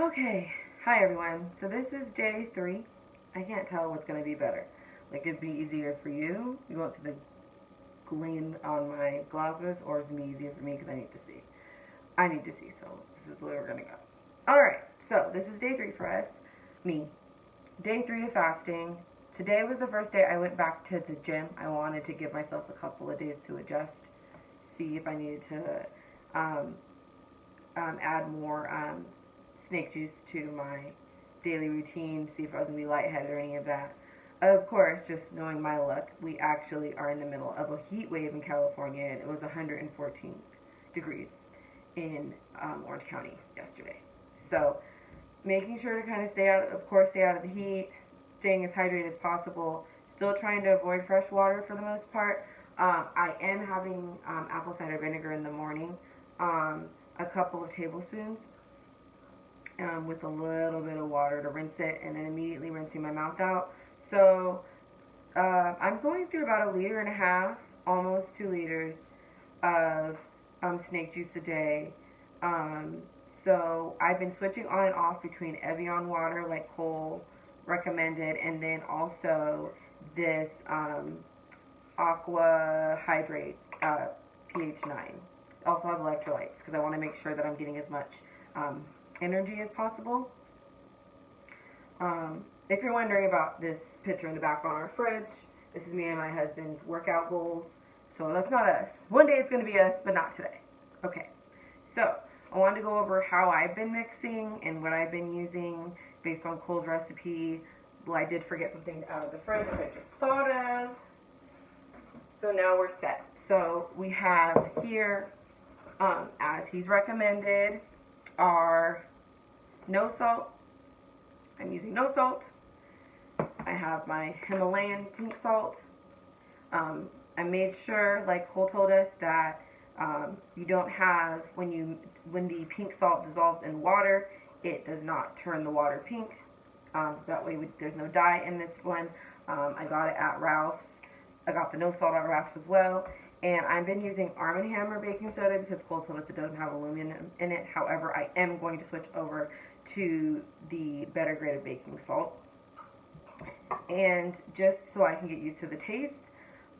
Okay, hi everyone. So this is day 3. I can't tell what's going to be better. Like, it'd be easier for you. You won't see the gleam on my glasses, or it's going to be easier for me because I need to see. I need to see, so this is where we're going to go. Alright, so this is day 3 for us. Me. Day 3 of fasting. Today was the first day I went back to the gym. I wanted to give myself a couple of days to adjust, see if I needed to add more snake juice to my daily routine, see if I was going to be lightheaded or any of that. Of course, just knowing my luck, we actually are in the middle of a heat wave in California, and it was 114 degrees in Orange County yesterday. So, making sure to kind of stay out of the heat, staying as hydrated as possible, still trying to avoid fresh water for the most part. I am having apple cider vinegar in the morning, a couple of tablespoons, with a little bit of water to rinse it, and then immediately rinsing my mouth out. So I'm going through about 1.5 liters, almost 2 liters of snake juice a day. So I've been switching on and off between Evian water, like Cole recommended, and then also this Aqua Hydrate pH 9. Also have electrolytes because I want to make sure that I'm getting as much energy as possible. If you're wondering about this picture in the back on our fridge, this is me and my husband's workout goals. So that's not us. One day it's going to be us, but not today. Okay, so I wanted to go over how I've been mixing and what I've been using based on Cole's recipe. Well, I did forget something out of the fridge that I just thought of. So now we're set. So we have here, as he's recommended, our no salt. I'm using no salt. I have my Himalayan pink salt. I made sure, like Cole told us, that you don't have, when the pink salt dissolves in water, it does not turn the water pink. That way there's no dye in this one. I got it at Ralph's. I got the no salt at Ralph's as well. And I've been using Arm & Hammer baking soda because Cole told us it doesn't have aluminum in it. However, I am going to switch over to the better grade of baking salt. And just so I can get used to the taste,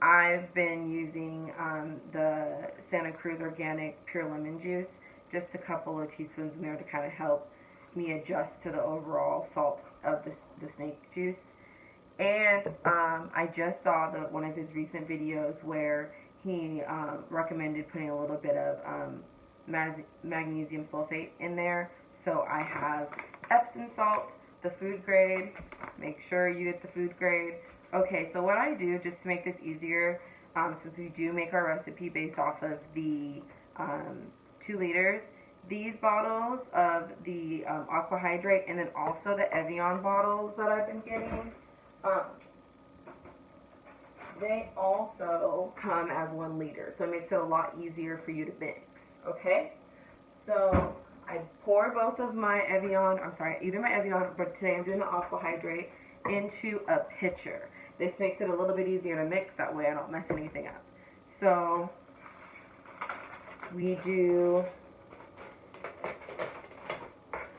I've been using the Santa Cruz Organic Pure Lemon Juice, just a couple of teaspoons in there to kind of help me adjust to the overall salt of the snake juice. And I just saw one of his recent videos where he recommended putting a little bit of magnesium sulfate in there. So I have Epsom salt, the food grade. Make sure you get the food grade. Okay, so what I do, just to make this easier, since we do make our recipe based off of the 2 liters, these bottles of the Aqua Hydrate and then also the Evian bottles that I've been getting, they also come as 1 liter, so it makes it a lot easier for you to mix, okay? So I pour both of my either my Evian, but today I'm doing the Aqua Hydrate, into a pitcher. This makes it a little bit easier to mix, that way I don't mess anything up. So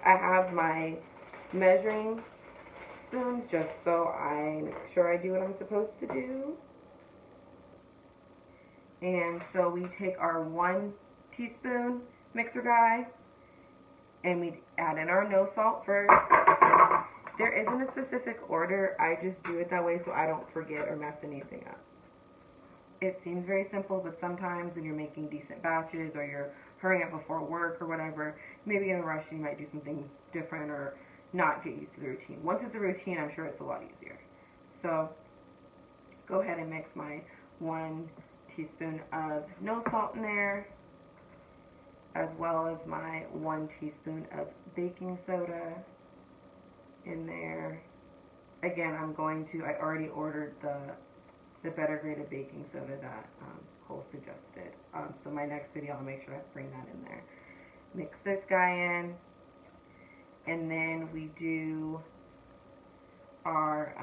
I have my measuring spoons just so I make sure I do what I'm supposed to do. And so we take our 1 teaspoon mixer guy and we add in our no salt first. There isn't a specific order, I just do it that way so I don't forget or mess anything up. It seems very simple, but sometimes when you're making decent batches or you're hurrying up before work or whatever, maybe in a rush you might do something different or not get used to the routine. Once it's a routine, I'm sure it's a lot easier. So go ahead and mix my 1 teaspoon of no salt in there, as well as my 1 teaspoon of baking soda in there. Again, I already ordered the better grade of baking soda that Cole suggested. So my next video, I'll make sure I bring that in there. Mix this guy in, and then we do our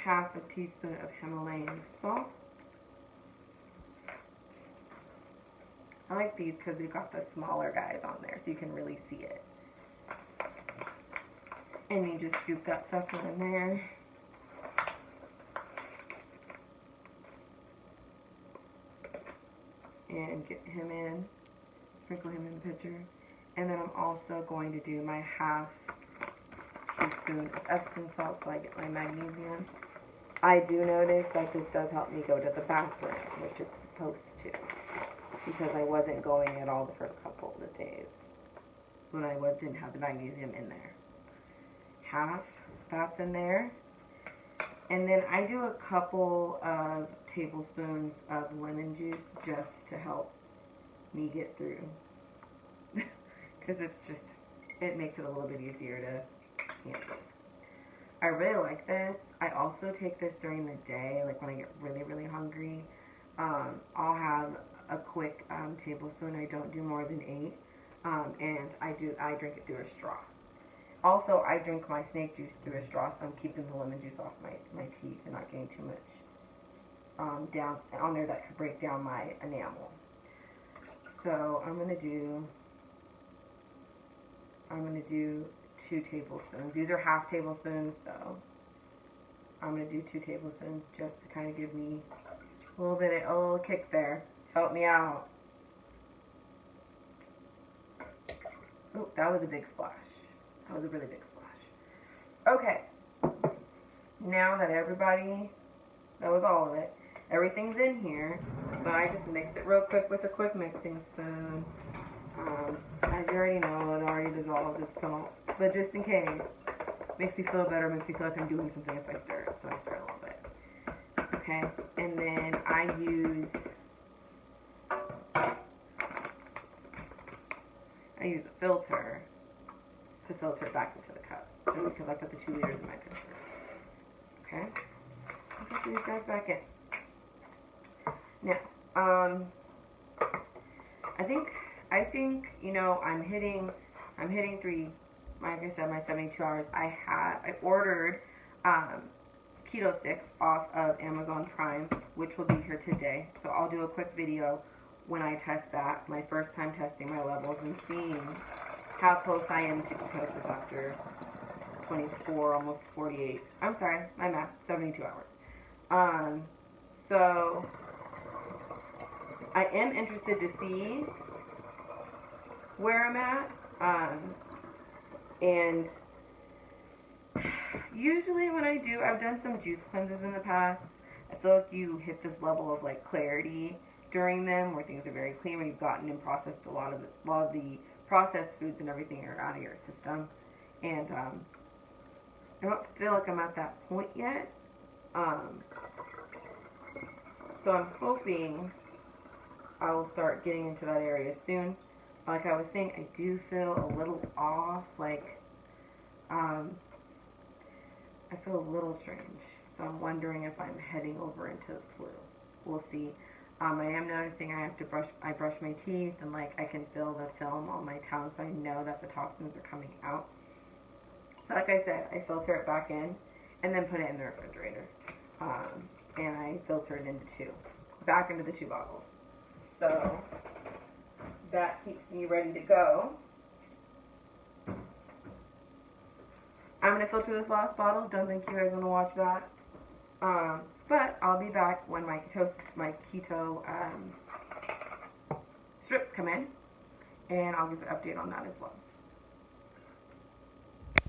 ½ teaspoon of Himalayan salt. I like these because they've got the smaller guys on there so you can really see it. And you just scoop that sucker in there. And get him in, sprinkle him in the pitcher. And then I'm also going to do my half teaspoon of Epsom salt so I get my magnesium. I do notice that this does help me go to the bathroom, which it's supposed to, because I wasn't going at all the first couple of days when I didn't have the magnesium in there. Half that's in there. And then I do a couple of tablespoons of lemon juice just to help me get through. Because it makes it a little bit easier to handle. I really like this. I also take this during the day, like when I get really, really hungry. I'll have a quick tablespoon. I don't do more than 8. And I drink it through a straw. Also, I drink my snake juice through a straw, so I'm keeping the lemon juice off my teeth and not getting too much down on there that could break down my enamel. So I'm gonna do 2 tablespoons. These are half tablespoons, so I'm gonna do 2 tablespoons just to kind of give me a little kick there. Help me out. Oh, that was a big splash. That was a really big splash. Okay. Now that that was all of it. Everything's in here. So I just mixed it real quick with a quick mixing spoon. As you already know, it already dissolved itself. But just in case, makes me feel better, makes me feel like I'm doing something if I stir it. So I stir it a little bit. Okay. And then I use a filter to filter it back into the cup, just because I put the 2 liters in my pitcher. Okay, I'll put these guys back in. Now, I think I'm hitting 3. Like I said, my 72 hours. I ordered keto sticks off of Amazon Prime, which will be here today. So I'll do a quick video when I test that, my first time testing my levels and seeing how close I am to ketosis after 24, almost 48. I'm sorry, my math, 72 hours. So I am interested to see where I'm at. And usually when I've done some juice cleanses in the past. I feel like you hit this level of like clarity during them where things are very clean, when you've gotten and processed a lot of the processed foods and everything are out of your system. And I don't feel like I'm at that point yet. So I'm hoping I will start getting into that area soon. Like I was saying, I do feel a little off, like I feel a little strange. So I'm wondering if I'm heading over into the flu. We'll see. I am noticing I brush my teeth, and like I can feel the film on my tongue, so I know that the toxins are coming out. So like I said, I filter it back in and then put it in the refrigerator. And I filter it back into the 2 bottles. So that keeps me ready to go. I'm going to filter this last bottle. Don't think you guys want to watch that. But I'll be back when my keto strips come in, and I'll give an update on that as well.